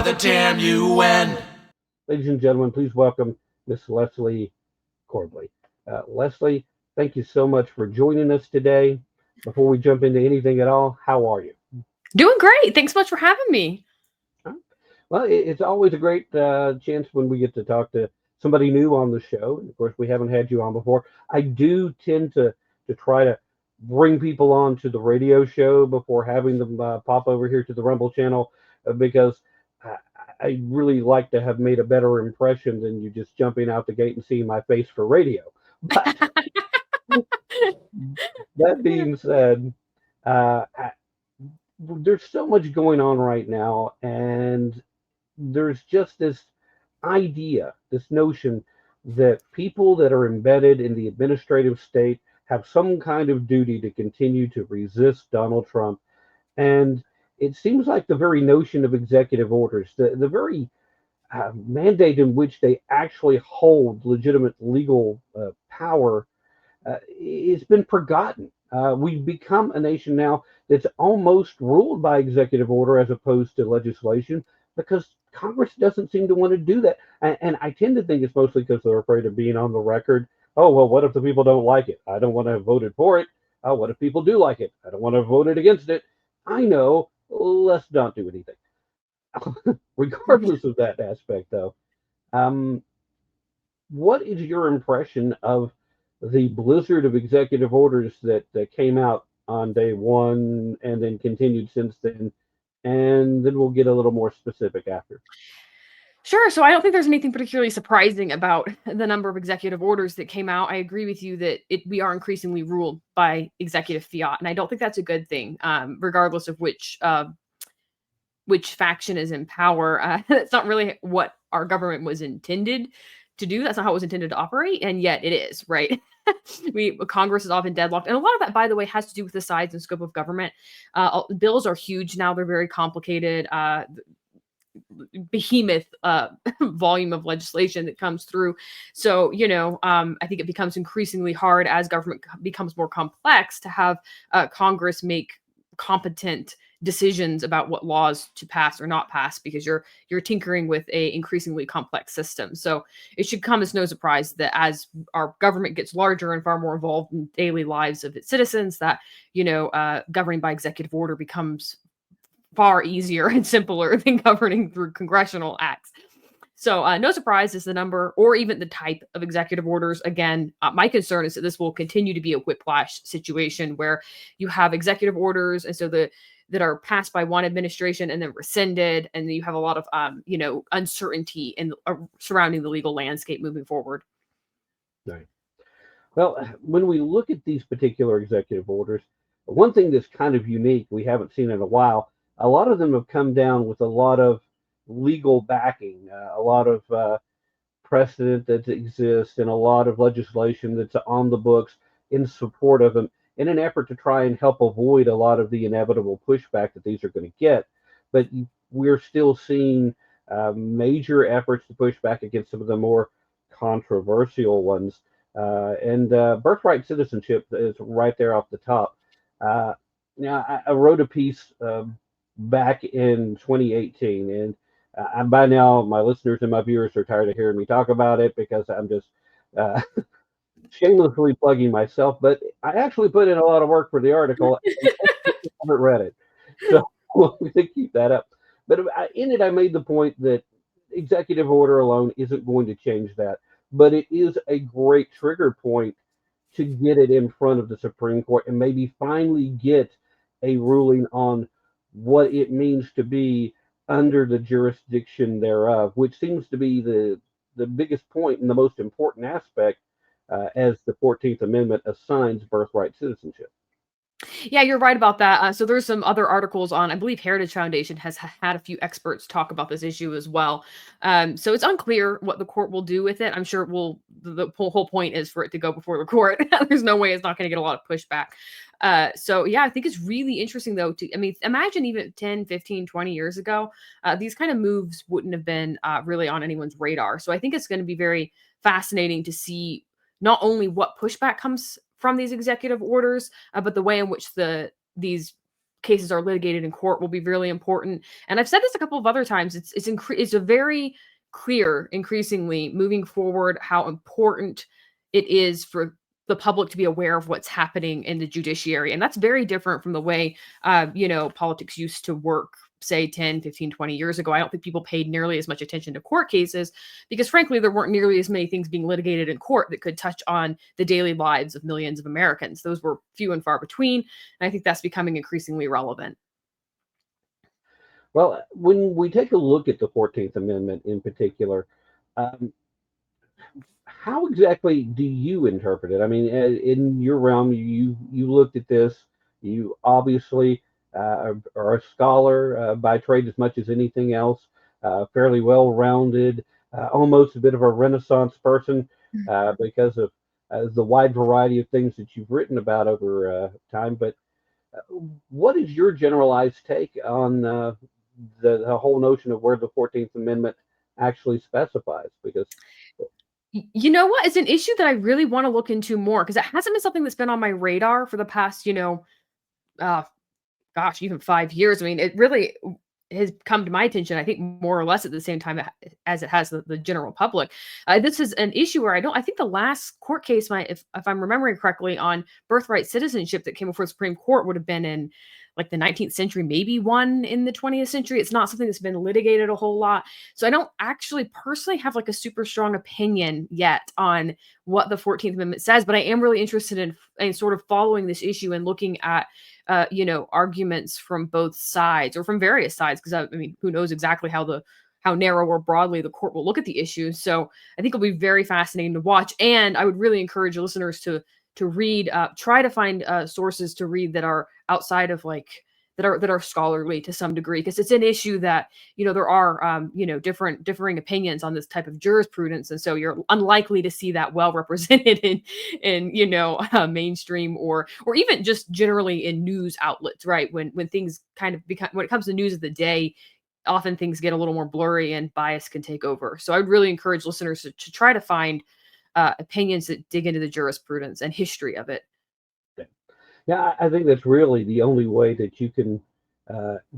the damn UN. Ladies and gentlemen, please welcome Miss Leslie Corbly. Leslie, thank you so much for joining us today. Before we jump into anything at all, how are you? Doing great. Thanks so much for having me. Well, it's always a great chance when we get to talk to somebody new on the show. Of course, we haven't had you on before. I do tend to try to bring people on to the radio show before having them pop over here to the Rumble channel because I, I really like to have made a better impression than you just jumping out the gate and seeing my face for radio. But that being said, I, there's so much going on right now, and there's just this idea, this notion that people that are embedded in the administrative state have some kind of duty to continue to resist Donald Trump. And it seems like the very notion of executive orders, the very mandate in which they actually hold legitimate legal power, it's been forgotten. We've become a nation now that's almost ruled by executive order as opposed to legislation because Congress doesn't seem to want to do that. And I tend to think it's mostly because they're afraid of being on the record. Oh, well, what if the people don't like it? I don't want to have voted for it. Oh, what if people do like it? I don't want to have voted against it. I know. Let's not do anything. Regardless of that aspect, though, um, what is your impression of the blizzard of executive orders that came out on day one and then continued since then? And then we'll get a little more specific after. Sure. So I don't think there's anything particularly surprising about the number of executive orders that came out. I agree with you that we are increasingly ruled by executive fiat, and I don't think that's a good thing, regardless of which faction is in power. That's not really what our government was intended to do. That's not how it was intended to operate, and yet it is, right? Congress is often deadlocked, and a lot of that, by the way, has to do with the size and scope of government. Bills are huge now; they're very complicated. Behemoth volume of legislation that comes through. So, I think it becomes increasingly hard as government becomes more complex to have Congress make competent decisions about what laws to pass or not pass because you're tinkering with a increasingly complex system. So it should come as no surprise that as our government gets larger and far more involved in daily lives of its citizens, that governing by executive order becomes far easier and simpler than governing through congressional acts. So no surprise is the number or even the type of executive orders. Again, my concern is that this will continue to be a whiplash situation where you have executive orders and so that are passed by one administration and then rescinded, and then you have a lot of uncertainty in surrounding the legal landscape moving forward. Right. Well, when we look at these particular executive orders, one thing that's kind of unique we haven't seen in a while, a lot of them have come down with a lot of legal backing, a lot of precedent that exists, and a lot of legislation that's on the books in support of them in an effort to try and help avoid a lot of the inevitable pushback that these are going to get. But we're still seeing major efforts to push back against some of the more controversial ones. And birthright citizenship is right there off the top. Now, I wrote a piece back in 2018, and by now my listeners and my viewers are tired of hearing me talk about it because I'm just shamelessly plugging myself. But I actually put in a lot of work for the article. And I haven't read it, so we'll keep that up. But in it, I made the point that executive order alone isn't going to change that, but it is a great trigger point to get it in front of the Supreme Court and maybe finally get a ruling on what it means to be under the jurisdiction thereof, which seems to be the biggest point and the most important aspect as the 14th Amendment assigns birthright citizenship. Yeah, you're right about that. So there's some other articles on, I believe Heritage Foundation has had a few experts talk about this issue as well. So it's unclear what the court will do with it. I'm sure the whole point is for it to go before the court. There's no way it's not going to get a lot of pushback. So yeah, I think it's really interesting though. Imagine even 10, 15, 20 years ago, these kind of moves wouldn't have been really on anyone's radar. So I think it's going to be very fascinating to see not only what pushback comes from these executive orders, but the way in which these cases are litigated in court will be really important. And I've said this a couple of other times. It's a very clear, increasingly moving forward, how important it is for the public to be aware of what's happening in the judiciary. And that's very different from the way, politics used to work, say 10, 15, 20 years ago. I don't think people paid nearly as much attention to court cases because, frankly, there weren't nearly as many things being litigated in court that could touch on the daily lives of millions of Americans. Those were few and far between. And I think that's becoming increasingly relevant. Well, when we take a look at the 14th Amendment in particular, um, how exactly do you interpret it? I mean, in your realm, you looked at this. You obviously are a scholar by trade as much as anything else. Fairly well rounded, almost a bit of a Renaissance person because of the wide variety of things that you've written about over time. But what is your generalized take on the whole notion of where the 14th Amendment actually specifies? Because You know what? It's an issue that I really want to look into more because it hasn't been something that's been on my radar for the past, uh, gosh, even 5 years. I mean, it really has come to my attention, I think, more or less at the same time as it has the general public. This is an issue where I think the last court case, if I'm remembering correctly, on birthright citizenship that came before the Supreme Court would have been in like the 19th century, maybe one in the 20th century. It's not something that's been litigated a whole lot. So I don't actually personally have like a super strong opinion yet on what the 14th Amendment says, but I am really interested in sort of following this issue and looking at arguments from both sides or from various sides, because I mean, who knows exactly how narrow or broadly the court will look at the issue. So I think it'll be very fascinating to watch, and I would really encourage listeners to read, try to find sources to read that are outside of like that are scholarly to some degree, because it's an issue that there are differing opinions on this type of jurisprudence, and so you're unlikely to see that well represented in mainstream or even just generally in news outlets, right? When things kind of become, when it comes to news of the day, often things get a little more blurry and bias can take over. So I would really encourage listeners to try to find opinions that dig into the jurisprudence and history of it. yeah, I think that's really the only way that you can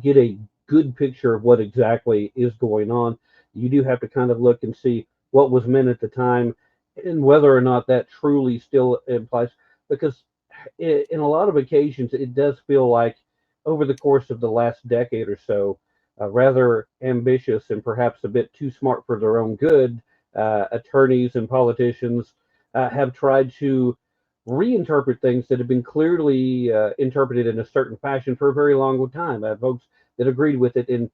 get a good picture of what exactly is going on. You do have to kind of look and see what was meant at the time and whether or not that truly still implies. Because in a lot of occasions, it does feel like over the course of the last decade or so, rather ambitious and perhaps a bit too smart for their own good, attorneys and politicians have tried to reinterpret things that have been clearly interpreted in a certain fashion for a very long time. Folks that agreed with it, and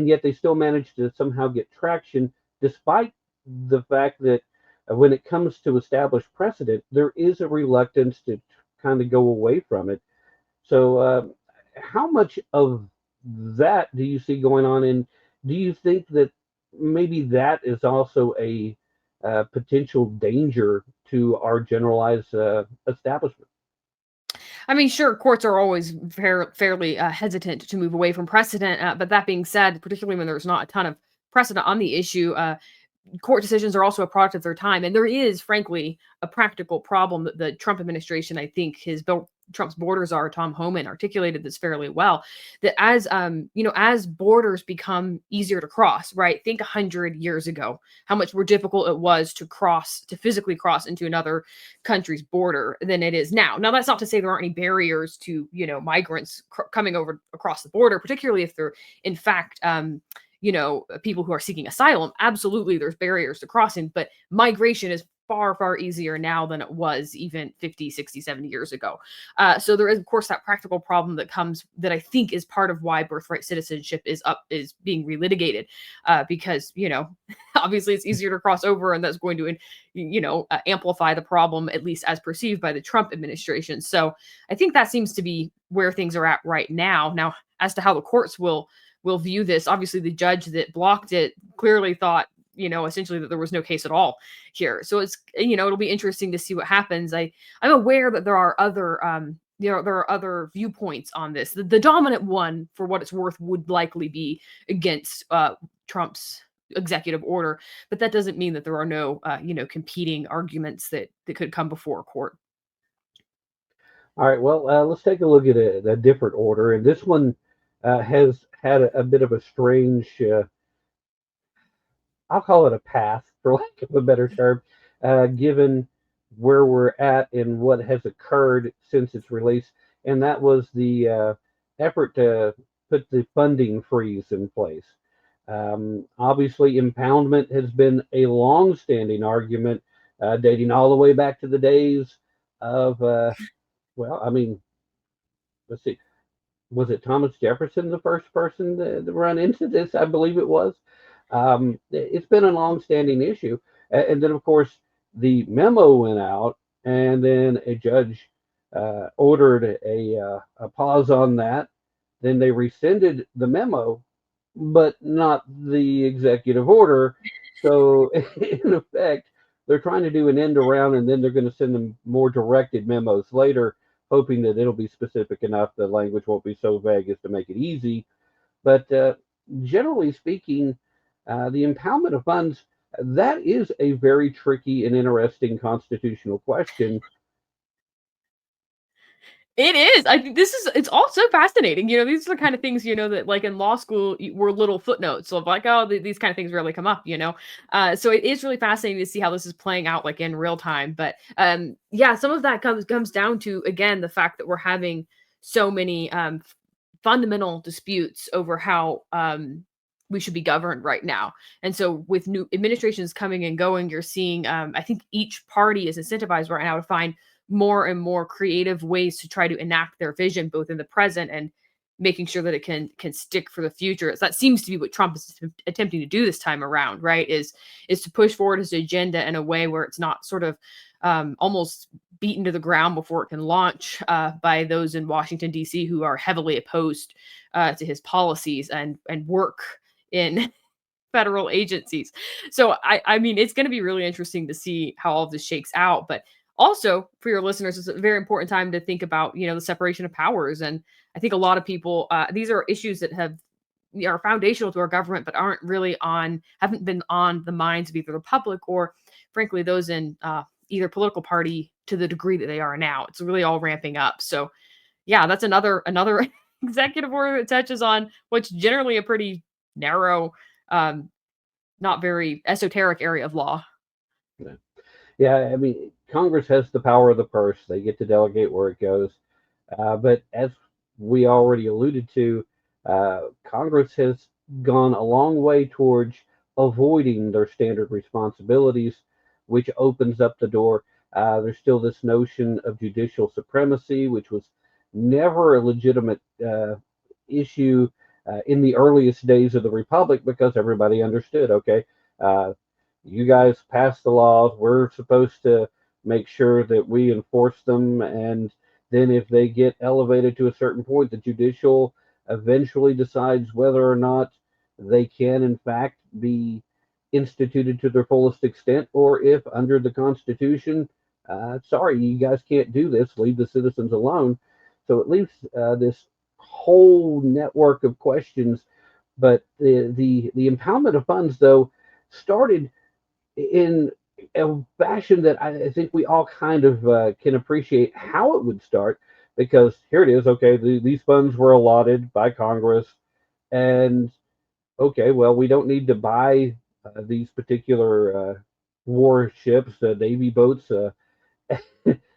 yet they still managed to somehow get traction, despite the fact that when it comes to established precedent, there is a reluctance to kind of go away from it. So, how much of that do you see going on? And do you think that maybe that is also a potential danger to our generalized establishment? I mean, sure, courts are always fairly hesitant to move away from precedent, but that being said, particularly when there's not a ton of precedent on the issue, court decisions are also a product of their time, and there is, frankly, a practical problem that the Trump administration, I think, his built. Trump's borders are. Tom Homan articulated this fairly well. That as borders become easier to cross, right? Think 100 years ago, how much more difficult it was to physically cross into another country's border than it is now. Now, that's not to say there aren't any barriers to migrants coming over across the border, particularly if they're in fact people who are seeking asylum. Absolutely, there's barriers to crossing, but migration is far, far easier now than it was even 50, 60, 70 years ago. So there is, of course, that practical problem that I think is part of why birthright citizenship is being relitigated, because, obviously it's easier to cross over, and that's going to, amplify the problem, at least as perceived by the Trump administration. So I think that seems to be where things are at right now. Now, as to how the courts will view this. Obviously, the judge that blocked it clearly thought, essentially that there was no case at all here. So it'll be interesting to see what happens. I'm aware that there are other, there are other viewpoints on this. The dominant one, for what it's worth, would likely be against Trump's executive order, but that doesn't mean that there are no, competing arguments that could come before a court. All right, well, let's take a look at a different order. And this one has had a bit of a strange, I'll call it a path, for lack of a better term, given where we're at and what has occurred since its release. And that was the effort to put the funding freeze in place. Obviously, impoundment has been a long-standing argument, dating all the way back to the days of, well, I mean, let's see, was it Thomas Jefferson the first person to run into this? I believe it was. It's been a long-standing issue, and then of course the memo went out, and then a judge ordered a pause on that. Then they rescinded the memo, but not the executive order. So in effect, they're trying to do an end around, and then they're going to send them more directed memos later, hoping that it'll be specific enough, the language won't be so vague as to make it easy. But generally speaking, the impoundment of funds, that is a very tricky and interesting constitutional question. It is. I think this is it's all so fascinating. These are the kind of things, that like in law school were little footnotes of like, oh, these kind of things rarely come up. So it is really fascinating to see how this is playing out like in real time. But yeah, some of that comes down to again the fact that we're having so many fundamental disputes over how we should be governed right now. And so with new administrations coming and going, you're seeing I think each party is incentivized right now to find more and more creative ways to try to enact their vision both in the present and making sure that it can stick for the future. So that seems to be what Trump is attempting to do this time around, right? Is to push forward his agenda in a way where it's not sort of almost beaten to the ground before it can launch by those in Washington D.C. who are heavily opposed to his policies and work in federal agencies. So I mean, it's going to be really interesting to see how all of this shakes out. But also for your listeners, it's a very important time to think about the separation of powers. And I think a lot of people these are issues that are foundational to our government, but haven't been on the minds of either the public or, frankly, those in either political party to the degree that they are now. It's really all ramping up. So yeah, that's another executive order that touches on what's generally a pretty narrow, um, not very esoteric area of law. Yeah. Yeah, I mean, Congress has the power of the purse. They get to delegate where it goes. But as we already alluded to, Congress has gone a long way towards avoiding their standard responsibilities, which opens up the door. There's still this notion of judicial supremacy, which was never a legitimate issue in the earliest days of the Republic because everybody understood, okay, uh, you guys pass the laws. We're supposed to make sure that we enforce them. And then if they get elevated to a certain point, the judicial eventually decides whether or not they can, in fact, be instituted to their fullest extent, or if under the Constitution, sorry, you guys can't do this, leave the citizens alone. So it leaves this whole network of questions. But the impoundment of funds, though, started in a fashion that I think we all kind of can appreciate how it would start, because here it is. Okay, these funds were allotted by Congress, and okay, well, we don't need to buy these particular warships, Navy boats,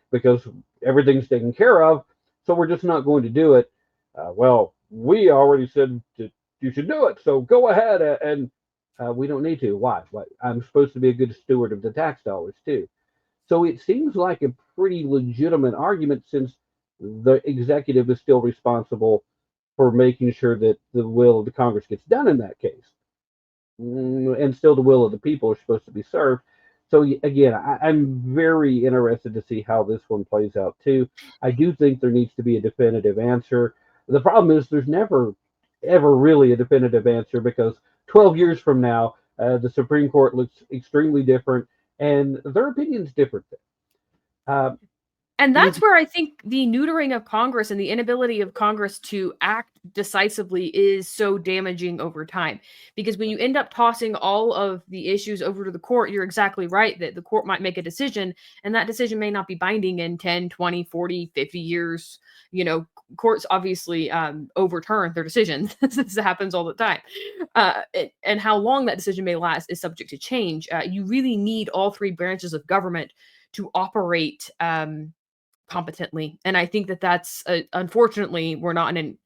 because everything's taken care of. So we're just not going to do it. Well, we already said that you should do it, so go ahead, and we don't need to. Why? Why? I'm supposed to be a good steward of the tax dollars too. So it seems like a pretty legitimate argument, since the executive is still responsible for making sure that the will of the Congress gets done in that case. And still the will of the people are supposed to be served. So again, I'm very interested to see how this one plays out too. I do think there needs to be a definitive answer. The problem is there's never ever really a definitive answer, because 12 years from now, the Supreme Court looks extremely different, and their opinion's different. Uh, And You that's where I think the neutering of Congress and the inability of Congress to act decisively is so damaging over time. Because when you end up tossing all of the issues over to the court, you're exactly right that the court might make a decision, and that decision may not be binding in 10, 20, 40, 50 years. You know, courts obviously overturn their decisions. This happens all the time. And how long that decision may last is subject to change. You really need all three branches of government to operate competently. And I think that that's unfortunately we're not in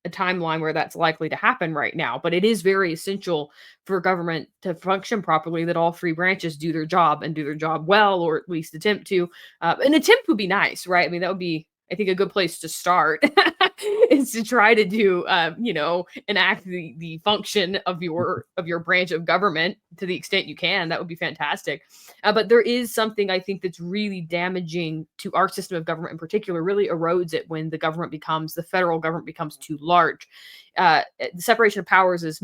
a timeline where that's likely to happen right now. But it is very essential for government to function properly that all three branches do their job and do their job well, or at least attempt to. An attempt would be nice, right? I mean, that would be, I think, a good place to start is to try to do, enact the function of your branch of government to the extent you can. That would be fantastic. But there is something I think that's really damaging to our system of government in particular, really erodes it when the federal government becomes too large. The separation of powers is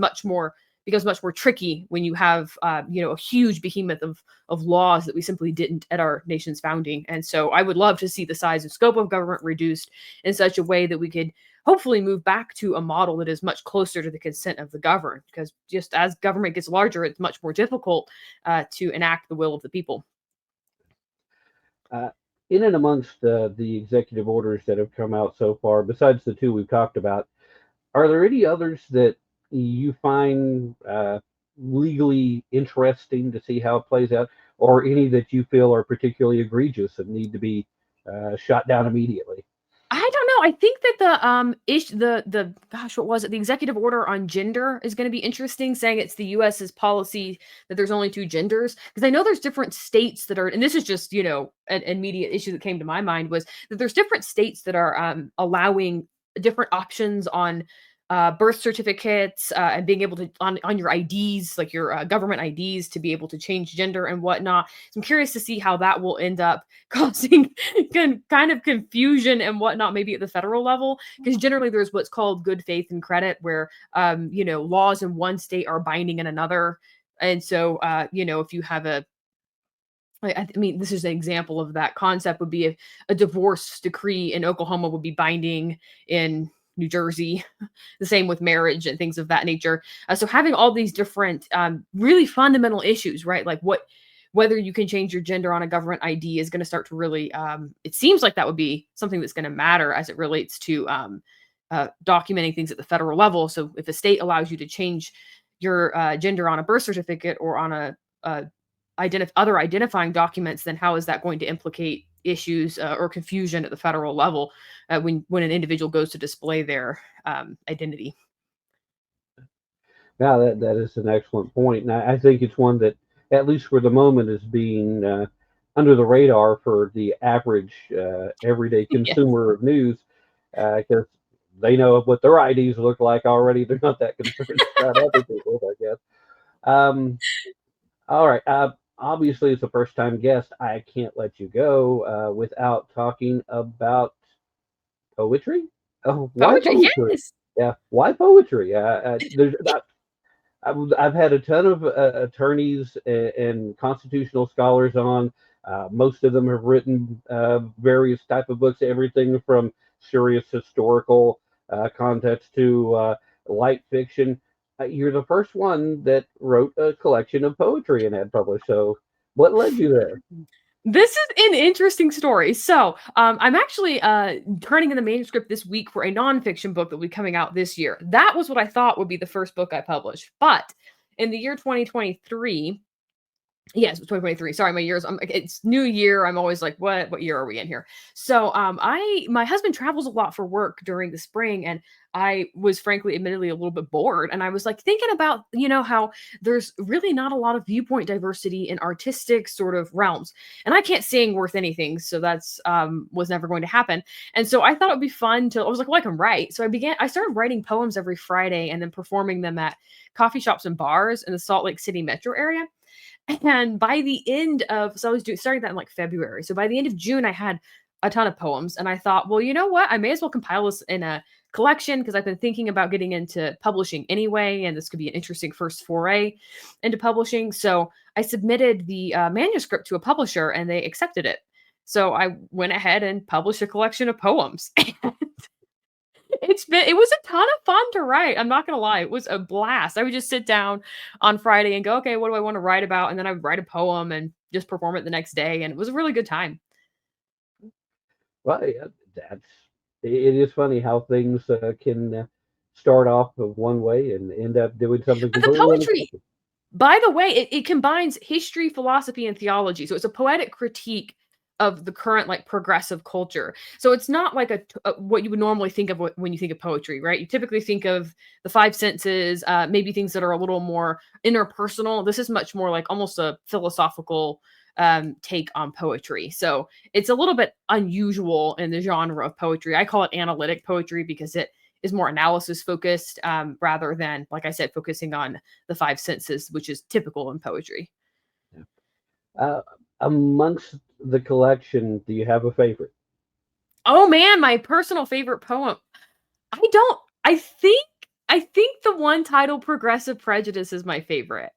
becomes much more tricky when you have, a huge behemoth of laws that we simply didn't at our nation's founding. And so I would love to see the size and scope of government reduced in such a way that we could hopefully move back to a model that is much closer to the consent of the governed, because just as government gets larger, it's much more difficult to enact the will of the people. uh, in and amongst the executive orders that have come out so far, besides the two we've talked about, are there any others that you find legally interesting to see how it plays out, or any that you feel are particularly egregious and need to be shot down immediately? I don't know. I think that the gosh, what was it? The executive order on gender is going to be interesting, saying it's the US's policy that there's only two genders. Because I know there's different states that are, and this is just, an immediate issue that came to my mind was that there's different states that are allowing different options on birth certificates and being able to on your IDs, like your government IDs, to be able to change gender and whatnot. So I'm curious to see how that will end up causing kind of confusion and whatnot, maybe at the federal level, because generally there's what's called good faith and credit, where laws in one state are binding in another. And so if you have I mean, this is an example of that concept would be a divorce decree in Oklahoma would be binding in New Jersey. The same with marriage and things of that nature. So having all these different, really fundamental issues, right? Like whether you can change your gender on a government ID is going to start to really. It seems like that would be something that's going to matter as it relates to documenting things at the federal level. So if a state allows you to change your gender on a birth certificate or on a other identifying documents, then how is that going to implicate issues or confusion at the federal level when an individual goes to display their identity? Yeah, that is an excellent point, and I think it's one that, at least for the moment, is being under the radar for the average everyday Yeah. consumer of news, because they know what their IDs look like already. They're not that concerned about other people's, I guess. Um, all right. Obviously, as a first-time guest, I can't let you go without talking about poetry. Oh, why Poetry, poetry? yes. Yeah, why poetry? I've had a ton of attorneys and constitutional scholars on. Most of them have written various type of books, everything from serious historical context to light fiction. You're the first one that wrote a collection of poetry and had published. So, what led you there? This is an interesting story. So, I'm actually turning in the manuscript this week for a nonfiction book that will be coming out this year. That was what I thought would be the first book I published. But in the year 2023, yes, 2023. Sorry, my years. It's new year. I'm always like, what year are we in here? So, my husband travels a lot for work during the spring, and I was frankly, admittedly, a little bit bored. And I was like thinking about, how there's really not a lot of viewpoint diversity in artistic sort of realms, and I can't sing worth anything, so that's was never going to happen. And so I thought it would be fun to. I was like, well, I can write. So I started writing poems every Friday and then performing them at coffee shops and bars in the Salt Lake City metro area. And by the end of so I was doing starting that in like February. So by the end of June, I had a ton of poems. And I thought, well, you know what? I may as well compile this in a collection because I've been thinking about getting into publishing anyway. And this could be an interesting first foray into publishing. So I submitted the manuscript to a publisher and they accepted it. So I went ahead and published a collection of poems. It was a ton of fun to write. I'm not gonna lie, it was a blast. I would just sit down on Friday and go, okay, what do I want to write about? And then I would write a poem and just perform it the next day. And it was a really good time. Well, yeah, that's it is funny how things can start off of one way and end up doing something But the completely poetry, unexpected. by the way, it combines history, philosophy, and theology. So it's a poetic critique of the current like progressive culture. So it's not like what you would normally think of when you think of poetry, right? You typically think of the five senses, maybe things that are a little more interpersonal. This is much more like almost a philosophical take on poetry. So it's a little bit unusual in the genre of poetry. I call it analytic poetry because it is more analysis focused rather than, like I said, focusing on the five senses, which is typical in poetry. Yeah. Uh, Amongst the collection, do you have a favorite? Oh man, my personal favorite poem. I don't. I think the one titled "Progressive Prejudice" is my favorite.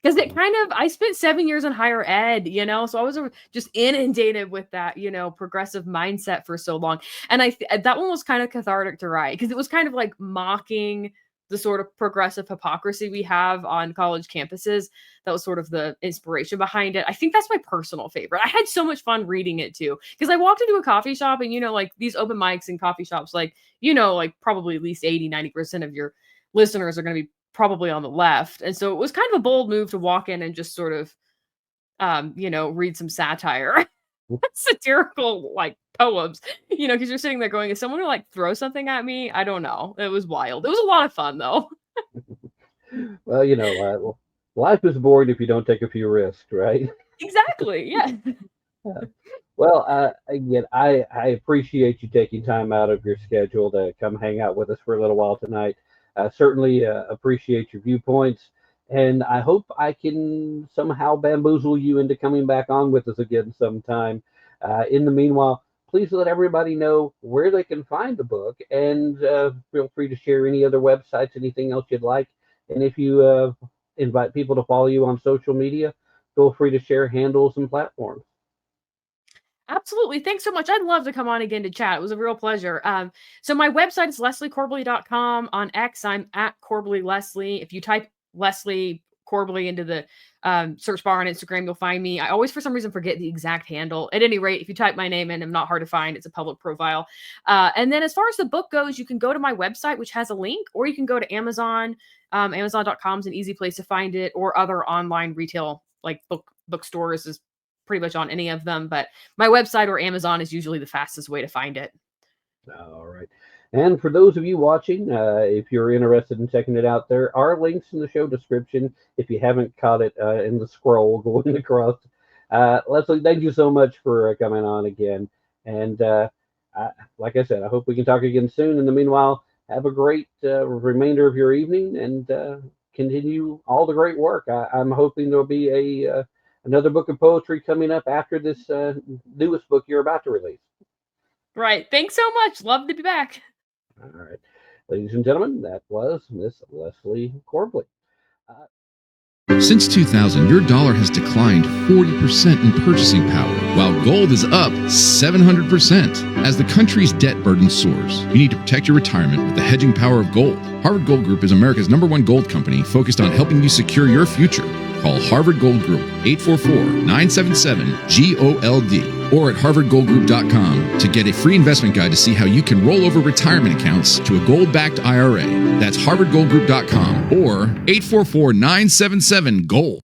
Because it Mhm. kind of I spent 7 years in higher ed, so I was just inundated with that, progressive mindset for so long, and that one was kind of cathartic to write because it was kind of like mocking the sort of progressive hypocrisy we have on college campuses. That was sort of the inspiration behind it. I think that's my personal favorite. I had so much fun reading it too because I walked into a coffee shop and, like, these open mics in coffee shops, like, like, probably at least 80-90% of your listeners are gonna be probably on the left. And so it was kind of a bold move to walk in and just sort of, read some satire, satirical like poems, because you're sitting there going, is someone gonna like throw something at me? I don't know. It was wild. It was a lot of fun though. Well, life is boring if you don't take a few risks, right? Exactly. Yeah. Well, again, I appreciate you taking time out of your schedule to come hang out with us for a little while tonight. Certainly appreciate your viewpoints, and I hope I can somehow bamboozle you into coming back on with us again sometime. In the meanwhile, please let everybody know where they can find the book, and feel free to share any other websites, anything else you'd like. And if you invite people to follow you on social media, feel free to share handles and platforms. Absolutely. Thanks so much. I'd love to come on again to chat. It was a real pleasure. So my website is lesliecorbly.com. On X, I'm at Corbly Leslie. If you type Leslie Corbly into the search bar on Instagram, you'll find me. I always, for some reason, forget the exact handle. At any rate, if you type my name in, I'm not hard to find. It's a public profile. And then as far as the book goes, you can go to my website, which has a link, or you can go to Amazon. Amazon.com is an easy place to find it, or other online retail like bookstores is pretty much on any of them, but my website or Amazon is usually the fastest way to find it. All right. And for those of you watching, if you're interested in checking it out, there are links in the show description if you haven't caught it in the scroll going across. Leslie, thank you so much for coming on again. And like I said, I hope we can talk again soon. In the meanwhile, have a great remainder of your evening and continue all the great work. I'm hoping there'll be another book of poetry coming up after this newest book you're about to release. Right. Thanks so much. Love to be back. All right. Ladies and gentlemen, that was Miss Leslie Corbly. Uh, Since 2000, your dollar has declined 40% in purchasing power, while gold is up 700%. As the country's debt burden soars, you need to protect your retirement with the hedging power of gold. Harvard Gold Group is America's #1 gold company focused on helping you secure your future. Call Harvard Gold Group 844-977-GOLD or at harvardgoldgroup.com to get a free investment guide to see how you can roll over retirement accounts to a gold-backed IRA. That's harvardgoldgroup.com or 844-977-GOLD.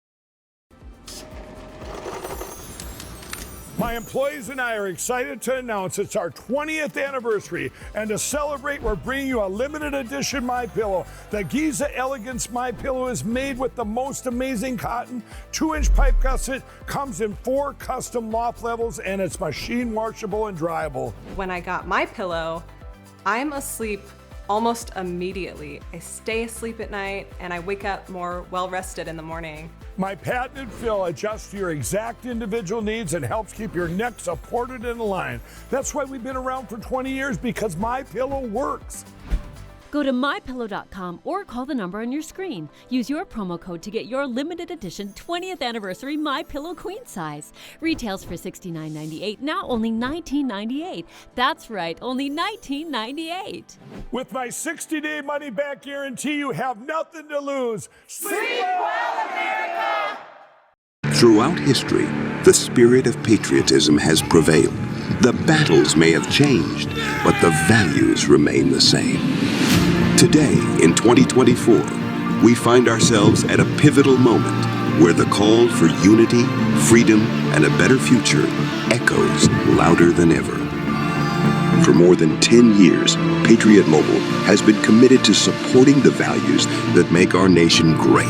My employees and I are excited to announce it's our 20th anniversary, and to celebrate, we're bringing you a limited edition My Pillow. The Giza Elegance My Pillow is made with the most amazing cotton, 2-inch pipe gusset, comes in 4 custom loft levels, and it's machine washable and dryable. When I got my pillow, I'm asleep almost immediately. I stay asleep at night and I wake up more well-rested in the morning. My patented fill adjusts to your exact individual needs and helps keep your neck supported and aligned. That's why we've been around for 20 years, because My Pillow works. Go to mypillow.com or call the number on your screen. Use your promo code to get your limited edition 20th anniversary MyPillow queen size. Retails for $69.98, now only $19.98. That's right, only $19.98. With my 60-day money-back guarantee, you have nothing to lose. Sleep well, America! Throughout history, the spirit of patriotism has prevailed. The battles may have changed, but the values remain the same. Today, in 2024, we find ourselves at a pivotal moment where the call for unity, freedom, and a better future echoes louder than ever. For more than 10 years, Patriot Mobile has been committed to supporting the values that make our nation great.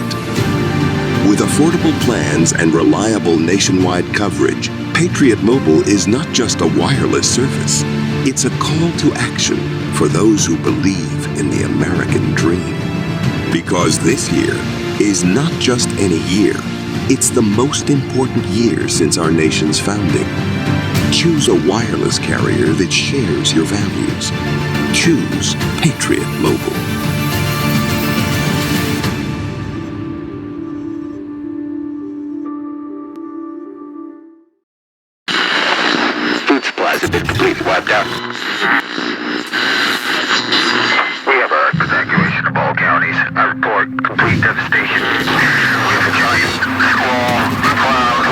With affordable plans and reliable nationwide coverage, Patriot Mobile is not just a wireless service. It's a call to action for those who believe in the American dream. Because this year is not just any year, it's the most important year since our nation's founding. Choose a wireless carrier that shares your values. Choose Patriot Mobile. Food supplies have been completely wiped out. We have our evacuation of all counties. I report complete devastation. We have a giant squall, cloud,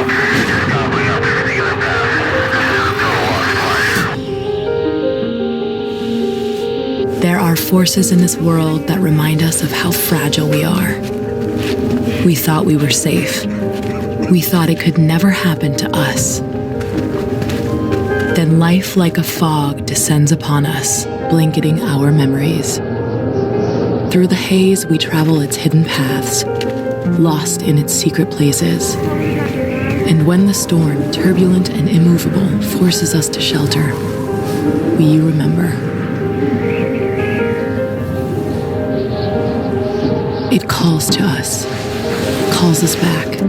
gobbling up everything in their path. This is a total loss of life. There are forces in this world that remind us of how fragile we are. We thought we were safe. We thought it could never happen to us. Then life like a fog descends upon us, blanketing our memories. Through the haze, we travel its hidden paths, lost in its secret places. And when the storm, turbulent and immovable, forces us to shelter, we remember. It calls to us, calls us back.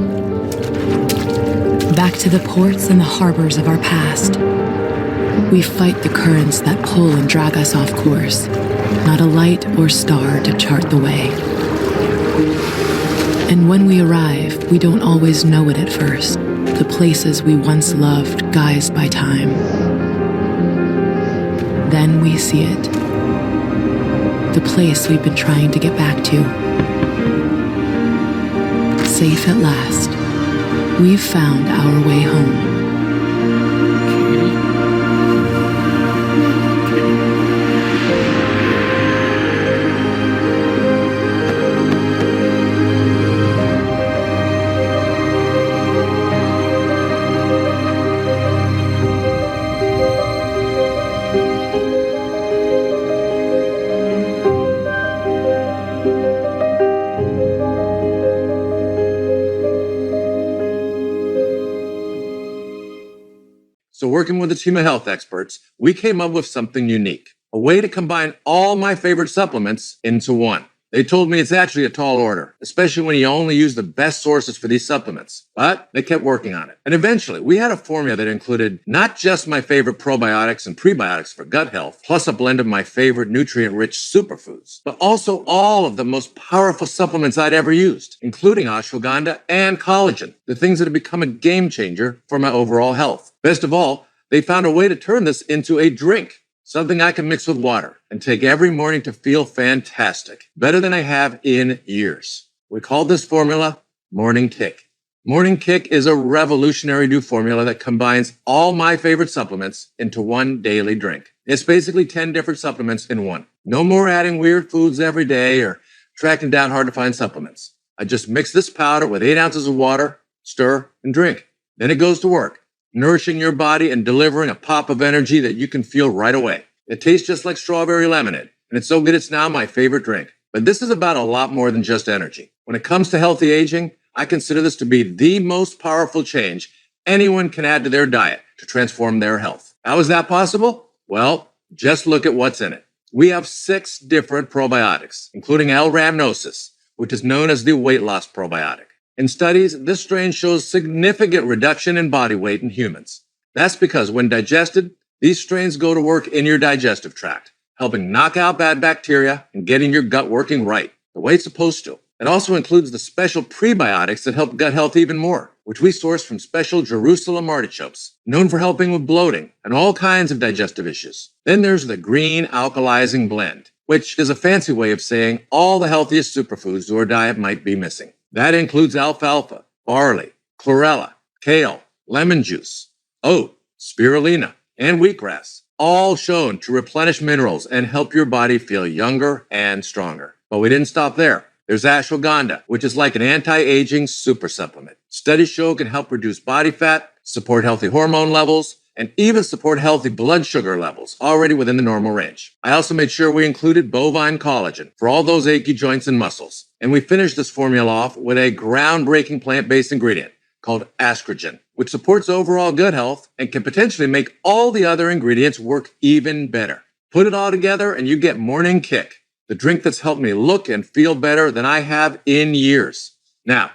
Back to the ports and the harbors of our past. We fight the currents that pull and drag us off course, not a light or star to chart the way. And when we arrive, we don't always know it at first, the places we once loved guised by time. Then we see it, the place we've been trying to get back to. Safe at last, we've found our way home. So working with a team of health experts, we came up with something unique, a way to combine all my favorite supplements into one. They told me it's actually a tall order, especially when you only use the best sources for these supplements. But they kept working on it. And eventually, we had a formula that included not just my favorite probiotics and prebiotics for gut health, plus a blend of my favorite nutrient-rich superfoods, but also all of the most powerful supplements I'd ever used, including ashwagandha and collagen, the things that have become a game changer for my overall health. Best of all, they found a way to turn this into a drink. Something I can mix with water and take every morning to feel fantastic, better than I have in years. We call this formula Morning Kick. Morning Kick is a revolutionary new formula that combines all my favorite supplements into one daily drink. It's basically 10 different supplements in one. No more adding weird foods every day or tracking down hard to find supplements. I just mix this powder with 8 ounces of water, stir, and drink. Then it goes to work, nourishing your body and delivering a pop of energy that you can feel right away. It tastes just like strawberry lemonade, and it's so good it's now my favorite drink. But this is about a lot more than just energy. When it comes to healthy aging, I consider this to be the most powerful change anyone can add to their diet to transform their health. How is that possible? Well, just look at what's in it. We have 6 different probiotics, including L-rhamnosus, which is known as the weight loss probiotic. In studies, this strain shows significant reduction in body weight in humans. That's because when digested, these strains go to work in your digestive tract, helping knock out bad bacteria and getting your gut working right, the way it's supposed to. It also includes the special prebiotics that help gut health even more, which we source from special Jerusalem artichokes, known for helping with bloating and all kinds of digestive issues. Then there's the green alkalizing blend, which is a fancy way of saying all the healthiest superfoods your diet might be missing. That includes alfalfa, barley, chlorella, kale, lemon juice, oat, spirulina, and wheatgrass, all shown to replenish minerals and help your body feel younger and stronger. But we didn't stop there. There's ashwagandha, which is like an anti-aging super supplement. Studies show it can help reduce body fat, support healthy hormone levels, and even support healthy blood sugar levels already within the normal range. I also made sure we included bovine collagen for all those achy joints and muscles. And we finished this formula off with a groundbreaking plant-based ingredient called ascogen, which supports overall gut health and can potentially make all the other ingredients work even better. Put it all together and you get Morning Kick, the drink that's helped me look and feel better than I have in years. Now,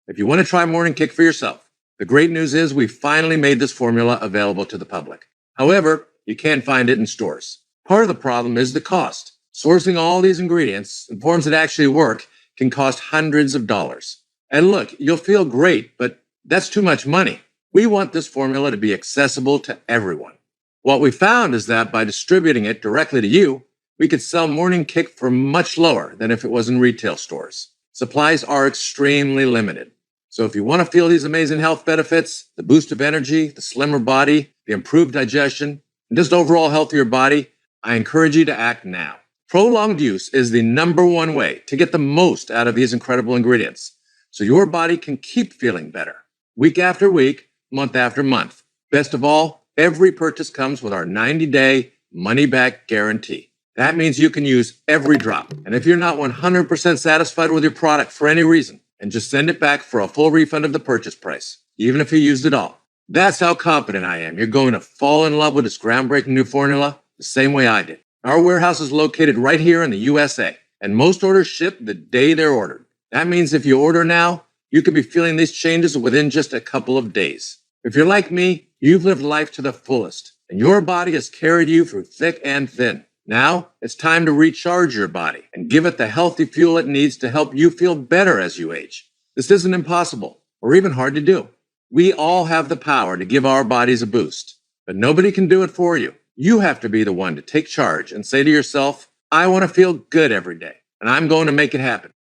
if you want to try Morning Kick for yourself, the great news is we finally made this formula available to the public. However, you can't find it in stores. Part of the problem is the cost. Sourcing all these ingredients in forms that actually work can cost hundreds of dollars. And look, you'll feel great, but that's too much money. We want this formula to be accessible to everyone. What we found is that by distributing it directly to you, we could sell Morning Kick for much lower than if it was in retail stores. Supplies are extremely limited. So if you want to feel these amazing health benefits, the boost of energy, the slimmer body, the improved digestion, and just overall healthier body, I encourage you to act now. Prolonged use is the #1 way to get the most out of these incredible ingredients, so your body can keep feeling better, week after week, month after month. Best of all, every purchase comes with our 90-day money-back guarantee. That means you can use every drop. And if you're not 100% satisfied with your product for any reason, and just send it back for a full refund of the purchase price, even if you used it all. That's how confident I am you're going to fall in love with this groundbreaking new formula the same way I did. Our warehouse is located right here in the USA, and most orders ship the day they're ordered. That means if you order now, you could be feeling these changes within just a couple of days. If you're like me, you've lived life to the fullest, and your body has carried you through thick and thin. Now, it's time to recharge your body and give it the healthy fuel it needs to help you feel better as you age. This isn't impossible or even hard to do. We all have the power to give our bodies a boost, but nobody can do it for you. You have to be the one to take charge and say to yourself, I want to feel good every day, and I'm going to make it happen.